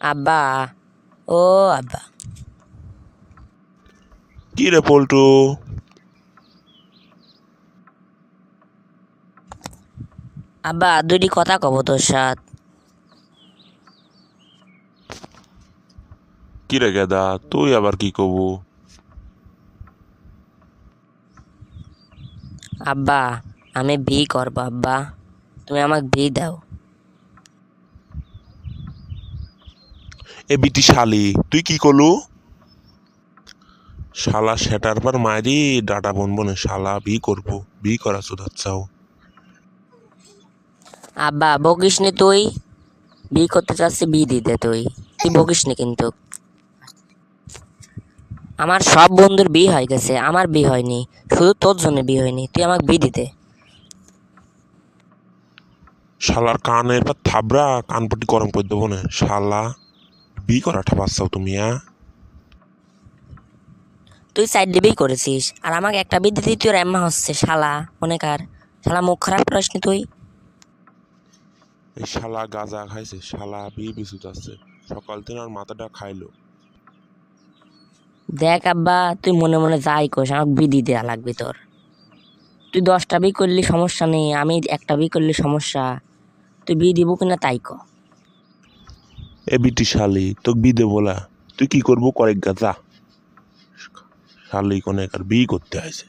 আব্বা, ও আব্বা। কি রে পল্টু? আব্বা দুইটি কথা কব তোর সাথ। কি রে গেদা, তুই আবার কি কবু? আব্বা, আমি বিয়ে করব আব্বা, তুমি আমাকে বিয়ে দাও। এ বিটি শালি, তুই কি করলু? শালা সেটার পর মায়েরি ডাটা বনবনে শালা বি করবো, বি করা চোদাচ্ছাও। আব্বা বকিস নি তুই, বিয়ে করতে চাচ্ছি বিয়ে দিতে তুই, তুই বকিস নি কিন্তু। আমার সব বন্ধুর বিয়ে হয়ে গেছে, আমার বিয়ে হয়নি, শুধু তোর জন্য বিয়ে হয়নি, তুই আমাকে বিয়ে দিতে। শালার কানের পর থাবড়া কানপটি গরম করে দেবো না শালা। বি করা ঠাপাচ্ছাও তুমি তুই সাইড বিয়ে করেছিস আর আমাকে একটা বিয়ে দিতে তুই এম্মা হচ্ছে শালা, মনে কার শালা, মুখ খারাপ করিস নি তুই। এই শালা গাঁজা খাইছে, শালা বি বিচুত আছে, সকাল দিন আর মাথাটা খাইলো। দেখ আব্বা, তুই মনে মনে যাই করিস, আমাকে বিয়ে দেওয়া লাগবে তোর। তুই 10টা বিয়ে করলি সমস্যা নেই, আমি একটা বিয়ে করলি সমস্যা, তুই বিয়ে দিব কিনা তাই ক। এ বিটি শালি, তোকে বি দেবো না, তুই কি করবো করে গাঁজা। শালি কোনে কার বি করতে আইছে।